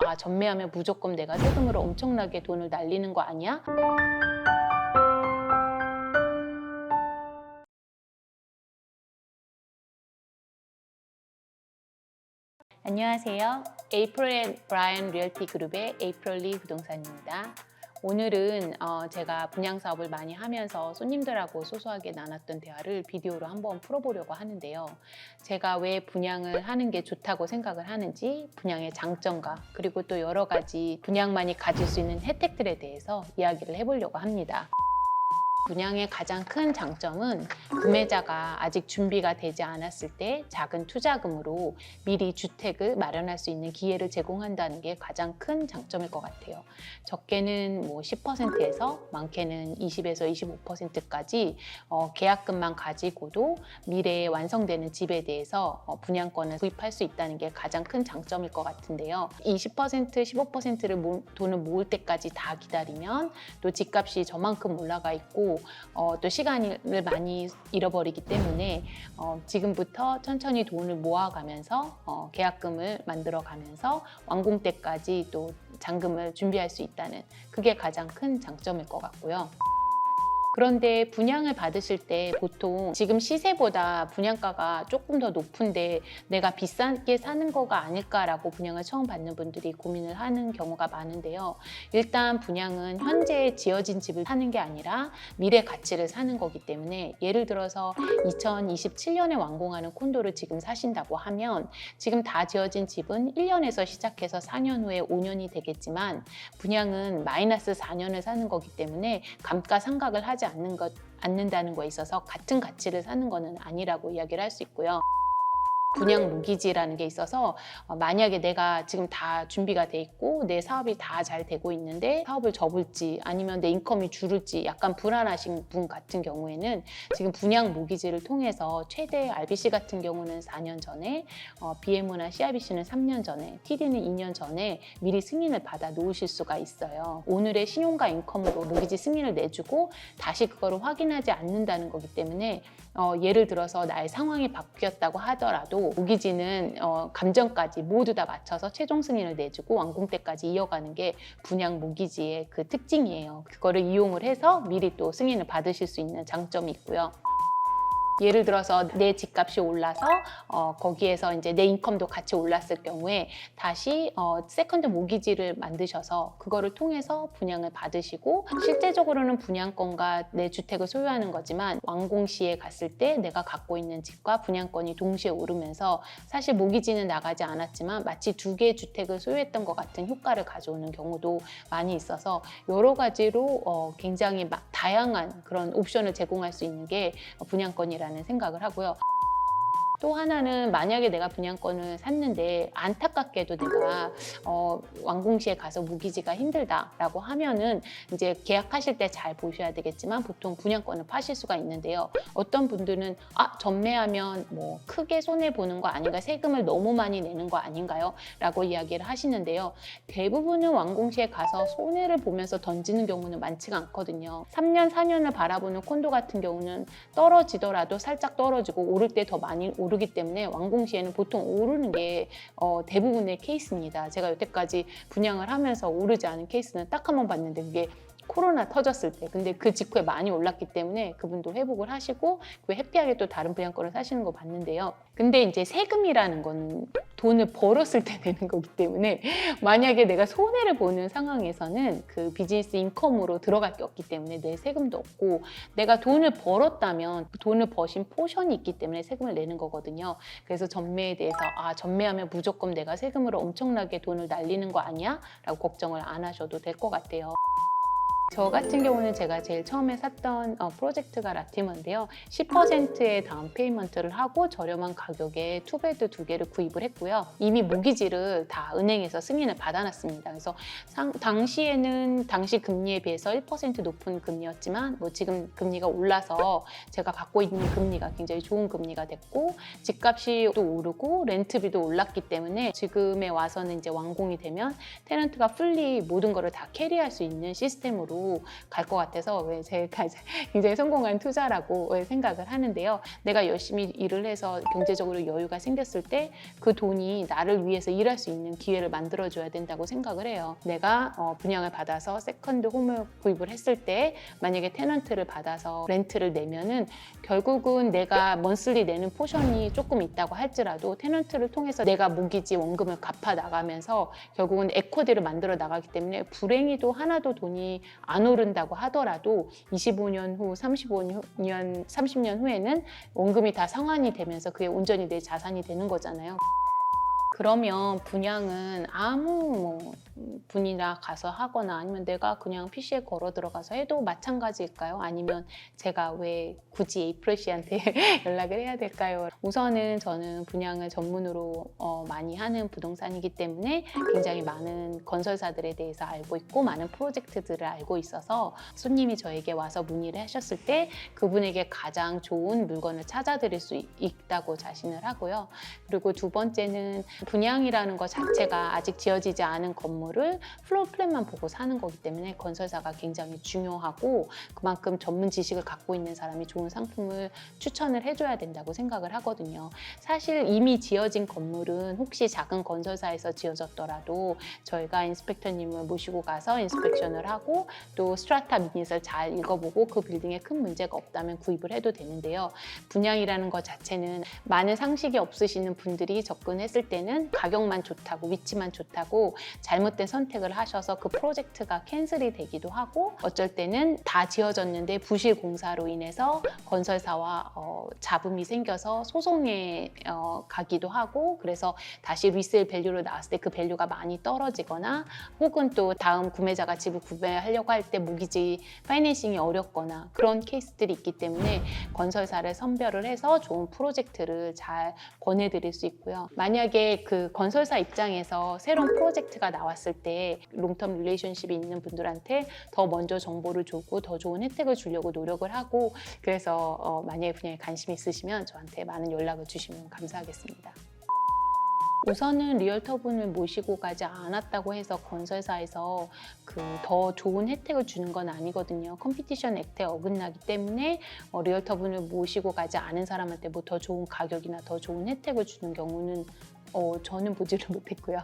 아, 전매하면 무조건 내가 세금으로 엄청나게 돈을 날리는 거 아니야? 안녕하세요. 에이프릴 앤 브라이언 리얼티 그룹의 에이프릴리 부동산입니다. 오늘은 제가 분양 사업을 많이 하면서 손님들하고 소소하게 나눴던 대화를 비디오로 한번 풀어보려고 하는데요. 제가 왜 분양을 하는 게 좋다고 생각을 하는지, 분양의 장점과 그리고 또 여러 가지 분양만이 가질 수 있는 혜택들에 대해서 이야기를 해보려고 합니다. 분양의 가장 큰 장점은 구매자가 아직 준비가 되지 않았을 때 작은 투자금으로 미리 주택을 마련할 수 있는 기회를 제공한다는 게 가장 큰 장점일 것 같아요. 적게는 10%에서 많게는 20에서 25%까지 계약금만 가지고도 미래에 완성되는 집에 대해서 분양권을 구입할 수 있다는 게 가장 큰 장점일 것 같은데요. 20%, 15%를 돈을 모을 때까지 다 기다리면 또 집값이 저만큼 올라가 있고 또 시간을 많이 잃어버리기 때문에 지금부터 천천히 돈을 모아가면서 계약금을 만들어가면서 완공 때까지 또 잔금을 준비할 수 있다는, 그게 가장 큰 장점일 것 같고요. 그런데 분양을 받으실 때 보통 지금 시세보다 분양가가 조금 더 높은데 내가 비싸게 사는 거가 아닐까라고 분양을 처음 받는 분들이 고민을 하는 경우가 많은데요. 일단 분양은 현재 지어진 집을 사는 게 아니라 미래 가치를 사는 거기 때문에, 예를 들어서 2027년에 완공하는 콘도를 지금 사신다고 하면 지금 다 지어진 집은 1년에서 시작해서 4년 후에 5년이 되겠지만 분양은 마이너스 4년을 사는 거기 때문에 감가상각을 하지 않는다는 거에 있어서 같은 가치를 사는 거는 아니라고 이야기를 할 수 있고요. 분양 무기지라는 게 있어서 만약에 내가 지금 다 준비가 돼 있고 내 사업이 다 잘 되고 있는데 사업을 접을지 아니면 내 인컴이 줄을지 약간 불안하신 분 같은 경우에는 지금 분양 무기지를 통해서 최대 RBC 같은 경우는 4년 전에, BMO나 CIBC는 3년 전에, TD는 2년 전에 미리 승인을 받아 놓으실 수가 있어요. 오늘의 신용과 인컴으로 무기지 승인을 내주고 다시 그거를 확인하지 않는다는 거기 때문에 예를 들어서 나의 상황이 바뀌었다고 하더라도 무기지는 감정까지 모두 다 맞춰서 최종 승인을 내주고 완공 때까지 이어가는 게 분양 무기지의 그 특징이에요. 그거를 이용을 해서 미리 또 승인을 받으실 수 있는 장점이 있고요. 예를 들어서 내 집값이 올라서 거기에서 이제 내 인컴도 같이 올랐을 경우에 다시 세컨드 모기지를 만드셔서 그거를 통해서 분양을 받으시고, 실제적으로는 분양권과 내 주택을 소유하는 거지만 완공 시에 갔을 때 내가 갖고 있는 집과 분양권이 동시에 오르면서 사실 모기지는 나가지 않았지만 마치 두 개의 주택을 소유했던 것 같은 효과를 가져오는 경우도 많이 있어서 여러 가지로 굉장히 다양한 그런 옵션을 제공할 수 있는 게 분양권이라는 생각을 하고요. 또 하나는 만약에 내가 분양권을 샀는데 안타깝게도 내가 완공 시에 가서 무기지가 힘들다라고 하면은 이제 계약하실 때 잘 보셔야 되겠지만 보통 분양권을 파실 수가 있는데요. 어떤 분들은 전매하면 크게 손해 보는 거 아닌가, 세금을 너무 많이 내는 거 아닌가요? 라고 이야기를 하시는데요. 대부분은 완공 시에 가서 손해를 보면서 던지는 경우는 많지가 않거든요. 3년, 4년을 바라보는 콘도 같은 경우는 떨어지더라도 살짝 떨어지고 오를 때 더 많이 오르기 때문에 완공 시에는 보통 오르는 게 대부분의 케이스입니다. 제가 여태까지 분양을 하면서 오르지 않은 케이스는 딱 한 번 봤는데 그게 코로나 터졌을 때, 근데 그 직후에 많이 올랐기 때문에 그분도 회복을 하시고 해피하게 또 다른 분양권을 사시는 거 봤는데요. 근데 이제 세금이라는 건 돈을 벌었을 때 내는 거기 때문에 만약에 내가 손해를 보는 상황에서는 그 비즈니스 인컴으로 들어갈 게 없기 때문에 내 세금도 없고, 내가 돈을 벌었다면 그 돈을 버신 포션이 있기 때문에 세금을 내는 거거든요. 그래서 전매에 대해서 전매하면 무조건 내가 세금으로 엄청나게 돈을 날리는 거 아니야? 라고 걱정을 안 하셔도 될 것 같아요. 저 같은 경우는 제가 제일 처음에 샀던 프로젝트가 라티머인데요. 10%의 다운 페이먼트를 하고 저렴한 가격에 투베드 2개를 구입을 했고요. 이미 모기지를 다 은행에서 승인을 받아놨습니다. 그래서 당시에는 당시 금리에 비해서 1% 높은 금리였지만 지금 금리가 올라서 제가 갖고 있는 금리가 굉장히 좋은 금리가 됐고, 집값이 또 오르고 렌트비도 올랐기 때문에 지금에 와서는 이제 완공이 되면 테넌트가 풀리 모든 거를 다 캐리할 수 있는 시스템으로 방향으로 갈 것 같아서 왜 제가 굉장히 성공한 투자라고 생각을 하는데요. 내가 열심히 일을 해서 경제적으로 여유가 생겼을 때 그 돈이 나를 위해서 일할 수 있는 기회를 만들어줘야 된다고 생각을 해요. 내가 분양을 받아서 세컨드 홈을 구입을 했을 때 만약에 테넌트를 받아서 렌트를 내면은 결국은 내가 먼슬리 내는 포션이 조금 있다고 할지라도 테넌트를 통해서 내가 모기지 원금을 갚아 나가면서 결국은 에코디를 만들어 나가기 때문에 불행히도 하나도 돈이 안 오른다고 하더라도 25년 후, 35년, 30년 후에는 원금이 다 상환이 되면서 그게 온전히 내 자산이 되는 거잖아요. 그러면 분양은 아무 분이나 가서 하거나 아니면 내가 그냥 PC에 걸어 들어가서 해도 마찬가지일까요? 아니면 제가 왜 굳이 에이프릴 씨한테 연락을 해야 될까요? 우선은 저는 분양을 전문으로 많이 하는 부동산이기 때문에 굉장히 많은 건설사들에 대해서 알고 있고 많은 프로젝트들을 알고 있어서 손님이 저에게 와서 문의를 하셨을 때 그분에게 가장 좋은 물건을 찾아드릴 수 있다고 자신을 하고요. 그리고 두 번째는 분양이라는 것 자체가 아직 지어지지 않은 건물을 플로어 플랜만 보고 사는 거기 때문에 건설사가 굉장히 중요하고 그만큼 전문 지식을 갖고 있는 사람이 좋은 상품을 추천을 해줘야 된다고 생각을 하거든요. 사실 이미 지어진 건물은 혹시 작은 건설사에서 지어졌더라도 저희가 인스펙터님을 모시고 가서 인스펙션을 하고 또 스트라타 미닛을 잘 읽어보고 그 빌딩에 큰 문제가 없다면 구입을 해도 되는데요. 분양이라는 것 자체는 많은 상식이 없으시는 분들이 접근했을 때는 가격만 좋다고 위치만 좋다고 잘못된 선택을 하셔서 그 프로젝트가 캔슬이 되기도 하고 어쩔 때는 다 지어졌는데 부실 공사로 인해서 건설사와 잡음이 생겨서 소송에 가기도 하고 그래서 다시 리세일 밸류로 나왔을 때 그 밸류가 많이 떨어지거나 혹은 또 다음 구매자가 집을 구매하려고 할 때 모기지 파이낸싱이 어렵거나 그런 케이스들이 있기 때문에 건설사를 선별을 해서 좋은 프로젝트를 잘 권해드릴 수 있고요. 만약에 그 건설사 입장에서 새로운 프로젝트가 나왔을 때 롱텀 릴레이션십이 있는 분들한테 더 먼저 정보를 주고 더 좋은 혜택을 주려고 노력을 하고 그래서 만약에 분야에 관심이 있으시면 저한테 많은 연락을 주시면 감사하겠습니다. 우선은 리얼터분을 모시고 가지 않았다고 해서 건설사에서 더 좋은 혜택을 주는 건 아니거든요. 컴피티션 액트에 어긋나기 때문에 리얼터분을 모시고 가지 않은 사람한테 뭐 더 좋은 가격이나 더 좋은 혜택을 주는 경우는 저는 보지를 못했고요.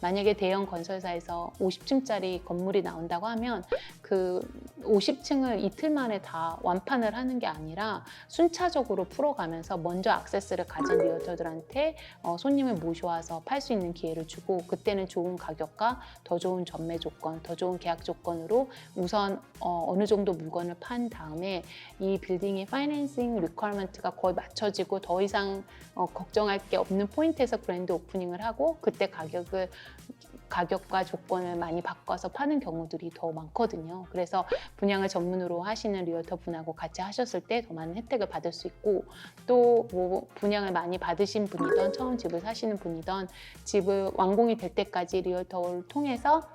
만약에 대형 건설사에서 50층짜리 건물이 나온다고 하면 그 50층을 이틀 만에 다 완판을 하는 게 아니라 순차적으로 풀어가면서 먼저 액세스를 가진 리얼터들한테 손님을 모셔와서 팔 수 있는 기회를 주고 그때는 좋은 가격과 더 좋은 전매 조건, 더 좋은 계약 조건으로 우선 어느 정도 물건을 판 다음에 이 빌딩의 파이낸싱 리퀘어먼트가 거의 맞춰지고 더 이상 걱정할 게 없는 포인트에서 그랜드 오프닝을 하고 그때 가격과 조건을 많이 바꿔서 파는 경우들이 더 많거든요. 그래서 분양을 전문으로 하시는 리얼터 분하고 같이 하셨을 때 더 많은 혜택을 받을 수 있고 또 뭐 분양을 많이 받으신 분이든 처음 집을 사시는 분이든 집을 완공이 될 때까지 리얼터를 통해서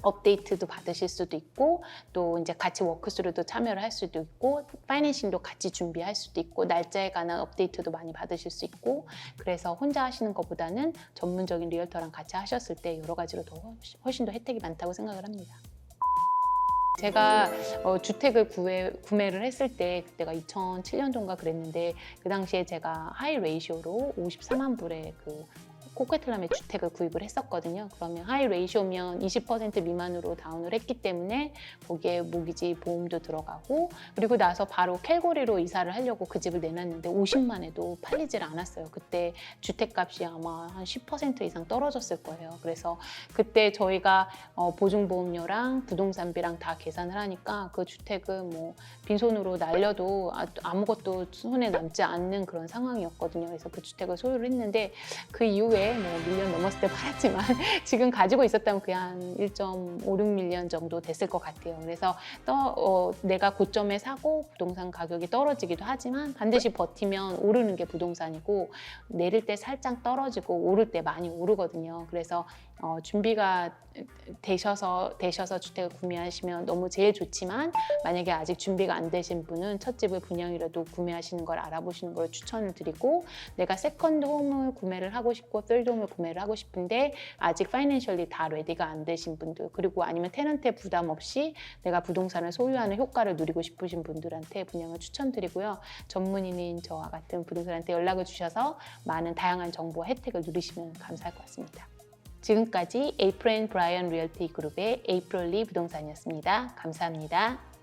업데이트도 받으실 수도 있고 또 이제 같이 워크스루도 참여를 할 수도 있고 파이낸싱도 같이 준비할 수도 있고 날짜에 관한 업데이트도 많이 받으실 수 있고 그래서 혼자 하시는 것보다는 전문적인 리얼터랑 같이 하셨을 때 여러 가지로 더 훨씬 더 혜택이 많다고 생각을 합니다. 제가 주택을 구매를 했을 때 그때가 2007년도인가 그랬는데 그 당시에 제가 하이 레이시오로 54만 불의 코quetellam의 주택을 구입을 했었거든요. 그러면 하이 레이쇼면 20% 미만으로 다운을 했기 때문에 거기에 모기지 보험도 들어가고 그리고 나서 바로 캘거리로 이사를 하려고 그 집을 내놨는데 50만에도 팔리질 않았어요. 그때 주택값이 아마 한 10% 이상 떨어졌을 거예요. 그래서 그때 저희가 보증보험료랑 부동산비랑 다 계산을 하니까 그 주택은 뭐 빈손으로 날려도 아무것도 손에 남지 않는 그런 상황이었거든요. 그래서 그 주택을 소유를 했는데 그 이후에 뭐 밀리언 넘었을 때 팔았지만 지금 가지고 있었다면 그게 한 1.56밀리언 정도 됐을 것 같아요. 그래서 또 내가 고점에 사고 부동산 가격이 떨어지기도 하지만 반드시 버티면 오르는 게 부동산이고 내릴 때 살짝 떨어지고 오를 때 많이 오르거든요. 그래서 준비가 되셔서 주택을 구매하시면 너무 제일 좋지만 만약에 아직 준비가 안 되신 분은 첫 집을 분양이라도 구매하시는 걸 알아보시는 걸 추천을 드리고, 내가 세컨드 홈을 구매를 하고 싶고 third 홈을 구매를 하고 싶은데 아직 파이낸셜리 다 레디가 안 되신 분들, 그리고 아니면 테넌트의 부담 없이 내가 부동산을 소유하는 효과를 누리고 싶으신 분들한테 분양을 추천드리고요. 전문인인 저와 같은 부동산한테 연락을 주셔서 많은 다양한 정보와 혜택을 누리시면 감사할 것 같습니다. 지금까지 에이프릴 앤 브라이언 리얼티 그룹의 에이프릴 리 부동산이었습니다. 감사합니다.